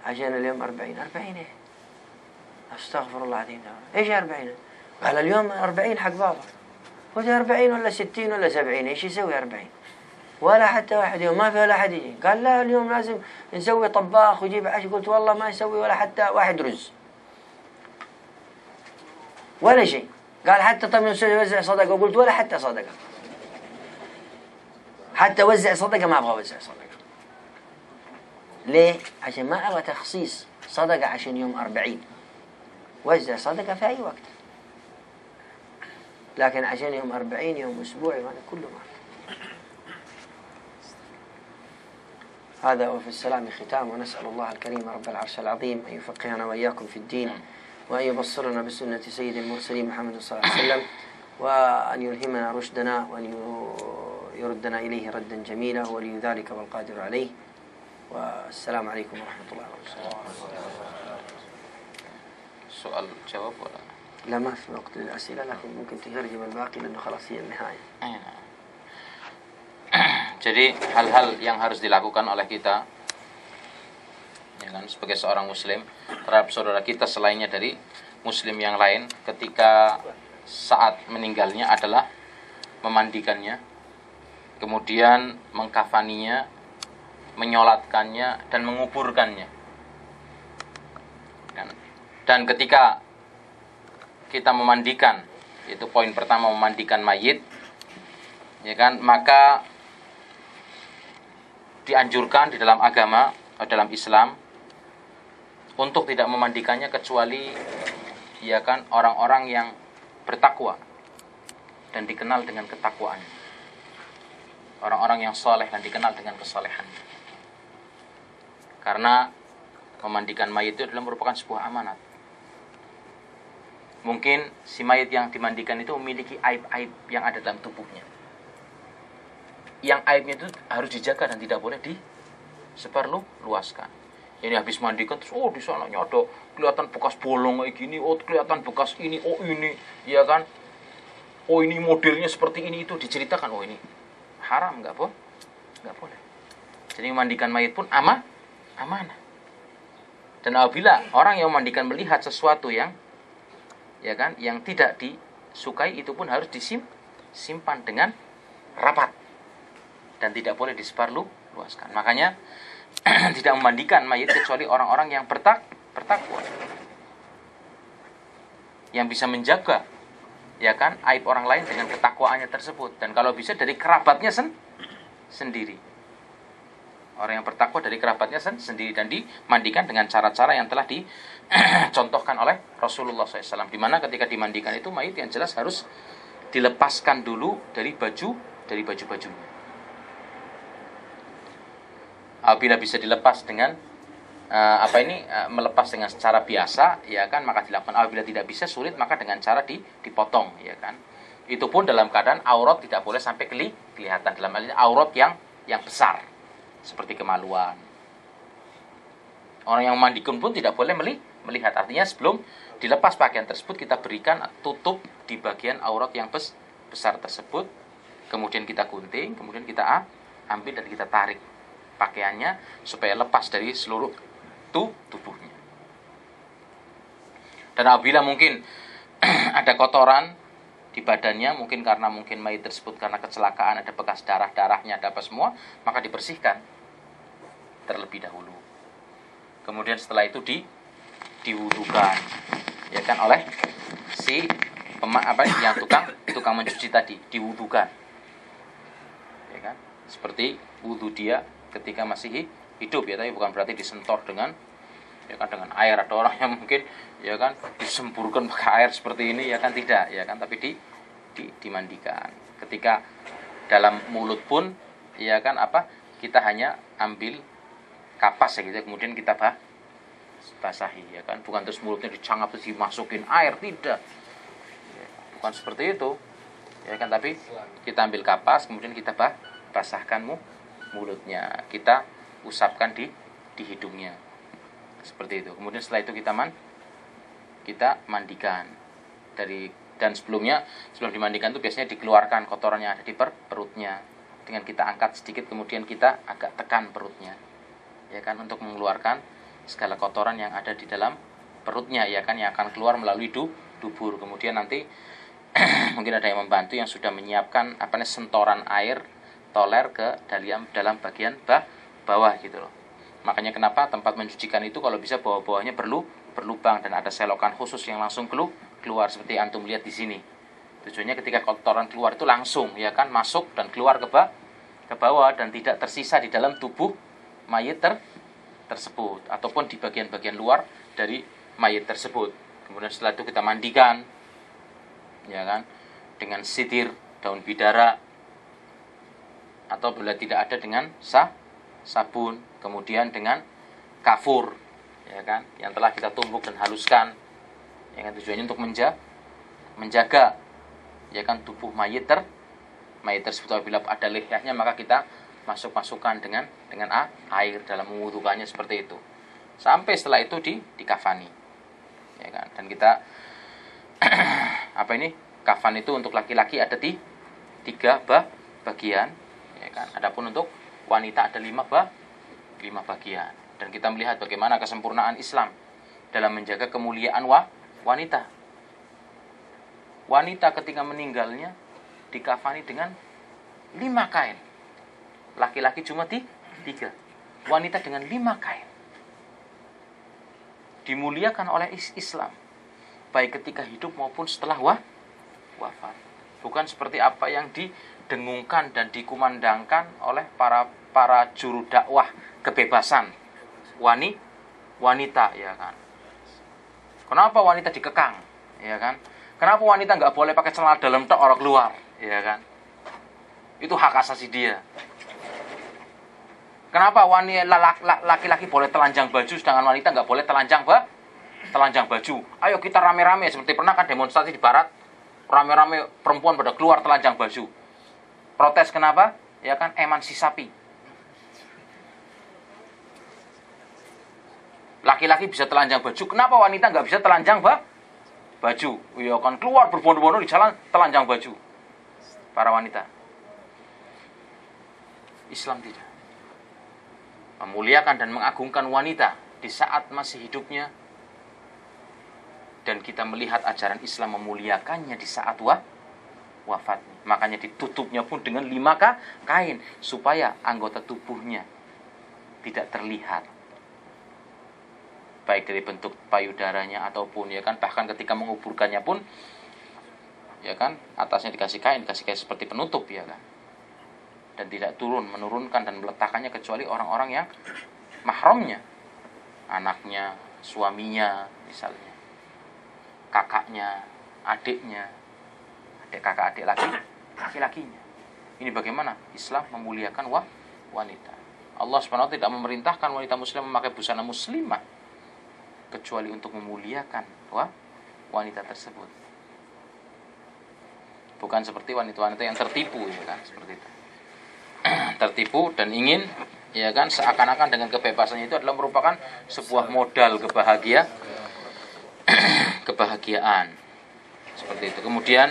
عشان اليوم 40 إيه؟ أستغفر الله العظيم. إيش 40؟ قال اليوم 40 حق بابا. قلت 40 ولا 60 ولا 70، إيش يسوي 40؟ ولا حتى واحد يوم ما في ولا أحد يجي. قال لا اليوم لازم نسوي طباخ ويجيب عشاء. قلت والله ما يسوي ولا حتى واحد رز ولا شيء. قال حتى طيب نوزع صدقة. قلت ولا حتى صدقة، حتى وزع صدقة ما أبغى أوزع صدقة. ليه؟ عشان ما أبغى تخصيص صدقة عشان يوم 40. وزع صدقة في أي وقت، لكن عشان يوم 40 يوم أسبوعي وأنا كله ما. هذا وفي السلام ختام، ونسأل الله الكريم رب العرش العظيم أن يفقهنا وإياكم في الدين، وأن يبصرنا بسنة سيد المرسلين محمد صلى الله عليه وسلم، وأن يلهمنا رشدنا، وأن يردنا إليه ردا جميلا، ولي ذلك والقادر عليه. والسلام عليكم ورحمة الله وبركاته. سؤال جواب ولا؟ لا ما في وقت للأسئلة، لكن ممكن تترجم الباقي لأنه خلاص هي النهاية. Jadi hal-hal yang harus dilakukan oleh kita, ya kan, sebagai seorang muslim terhadap saudara kita selainnya dari muslim yang lain ketika saat meninggalnya adalah memandikannya, kemudian mengkafaninya, menyolatkannya, dan menguburkannya. Dan ketika kita memandikan, itu poin pertama, memandikan mayit, ya kan, maka dianjurkan di dalam agama, dalam Islam, untuk tidak memandikannya kecuali, ya kan, orang-orang yang bertakwa dan dikenal dengan ketakwaan, orang-orang yang soleh dan dikenal dengan kesolehan. Karena memandikan mayit itu adalah merupakan sebuah amanat. Mungkin si mayit yang dimandikan itu memiliki aib-aib yang ada dalam tubuhnya, yang aibnya itu harus dijaga dan tidak boleh disebarluaskan. Ini habis mandikan terus, oh di sananya ada kelihatan bekas bolong kayak gini, oh kelihatan bekas ini, oh ini, ya kan, oh ini modelnya seperti ini, itu diceritakan, oh ini haram, nggak boleh. Jadi memandikan mayit pun amanah. Dan apabila orang yang memandikan melihat sesuatu yang, ya kan, yang tidak disukai, itu pun harus disimpan dengan rapat dan tidak boleh disebarluaskan. Makanya tidak memandikan mayit kecuali orang-orang yang bertakwa, yang bisa menjaga, ya kan, aib orang lain dengan ketakwaannya tersebut. Dan kalau bisa dari kerabatnya sendiri. Orang yang bertakwa dari kerabatnya sendiri, dan dimandikan dengan cara-cara yang telah dicontohkan oleh Rasulullah SAW. Dimana ketika dimandikan itu mayit yang jelas harus dilepaskan dulu dari baju-bajunya. Apabila bisa dilepas dengan melepas dengan secara biasa, ya kan, maka dilakukan. Apabila tidak bisa, sulit, maka dengan cara dipotong, ya kan. Itu pun dalam keadaan aurat tidak boleh sampai kelihatan, dalam hal ini aurat yang besar seperti kemaluan. Orang yang memandikan pun tidak boleh melihat. Artinya sebelum dilepas pakaian tersebut, kita berikan tutup di bagian aurat yang besar tersebut, kemudian kita gunting, kemudian kita ambil dan kita tarik pakaiannya supaya lepas dari seluruh tubuhnya. Dan apabila mungkin ada kotoran di badannya, mungkin karena mayit tersebut karena kecelakaan, ada bekas darahnya, ada apa semua, maka dibersihkan terlebih dahulu. Kemudian setelah itu diwudukan, ya kan, oleh si yang tukang mencuci tadi, diwudukan, ya kan, seperti wudu dia ketika masih hidup, ya, tapi bukan berarti disentor dengan, ya kan, dengan air. Ada orang yang mungkin, ya kan, disemburkan pakai air seperti ini, ya kan, tidak, ya kan, tapi dimandikan. Ketika dalam mulut pun, ya kan, kita hanya ambil kapas, ya gitu, kemudian kita basahi, ya kan, bukan terus mulutnya dicangap terus dimasukin air, tidak, ya, bukan seperti itu, ya kan, tapi kita ambil kapas, kemudian kita basahkan mulutnya, kita usapkan di hidungnya, seperti itu. Kemudian setelah itu kita mandikan dan sebelum dimandikan itu biasanya dikeluarkan kotoran yang ada di perutnya, dengan kita angkat sedikit, kemudian kita agak tekan perutnya, ya kan, untuk mengeluarkan segala kotoran yang ada di dalam perutnya, ya kan, yang akan keluar melalui dubur. Kemudian nanti mungkin ada yang membantu yang sudah menyiapkan sentoran air toler ke dalam bagian bawah gitu loh. Makanya kenapa tempat mencucikan itu kalau bisa bawah-bawahnya berlubang dan ada selokan khusus yang langsung keluar seperti antum lihat di sini. Tujuannya ketika kotoran keluar itu langsung, ya kan, masuk dan keluar ke bawah dan tidak tersisa di dalam tubuh mayit tersebut ataupun di bagian-bagian luar dari mayit tersebut. Kemudian setelah itu kita mandikan, ya kan, dengan sidir daun bidara atau bila tidak ada dengan sabun, kemudian dengan kafur, ya kan, yang telah kita tumbuk dan haluskan, ya kan, tujuannya untuk menjaga, ya kan, tubuh mayit tersebut. Apabila ada lihyahnya maka kita masukkan dengan air dalam mewudukannya seperti itu. Sampai setelah itu dikafani. Ya kan? Dan kita kafan itu untuk laki-laki ada 3 bagian, ya kan? Adapun untuk wanita ada 5 bagian. Dan kita melihat bagaimana kesempurnaan Islam dalam menjaga kemuliaan wanita. Wanita ketika meninggalnya dikafani dengan 5 kain. Laki-laki cuma 3. Wanita dengan 5 kain. Dimuliakan oleh Islam, baik ketika hidup maupun setelah wafat. Bukan seperti apa yang didengungkan dan dikumandangkan oleh para juru dakwah kebebasan wanita, ya kan. Kenapa wanita dikekang, ya kan? Kenapa wanita nggak boleh pakai celana dalam tok orang keluar, ya kan? Itu hak asasi dia. Kenapa laki-laki boleh telanjang baju sedangkan wanita nggak boleh telanjang baju? Ayo kita rame-rame, seperti pernah kan demonstrasi di barat, rame-rame perempuan pada keluar telanjang baju. Protes kenapa? Ya kan, emansipasi. Laki-laki bisa telanjang baju, kenapa wanita nggak bisa telanjang baju? Ya kan, keluar berbondong-bondong di jalan telanjang baju para wanita. Islam tidak memuliakan dan mengagungkan wanita di saat masih hidupnya, dan kita melihat ajaran Islam memuliakannya di saat wafatnya. Makanya ditutupnya pun dengan 5 kain supaya anggota tubuhnya tidak terlihat, baik dari bentuk payudaranya ataupun, ya kan, bahkan ketika menguburkannya pun, ya kan, atasnya dikasih kain seperti penutup, ya kan. Dan tidak menurunkan dan meletakkannya kecuali orang-orang yang mahramnya, anaknya, suaminya misalnya, kakaknya, adiknya, kakak adik laki-lakinya. Ini bagaimana Islam memuliakan wanita. Allah SWT tidak memerintahkan wanita muslim memakai busana muslimah kecuali untuk memuliakan wanita tersebut. Bukan seperti wanita-wanita yang tertipu, ya kan, seperti itu. Tertipu dan ingin, ya kan, seakan-akan dengan kebebasannya itu adalah merupakan sebuah modal kebahagiaan seperti itu. Kemudian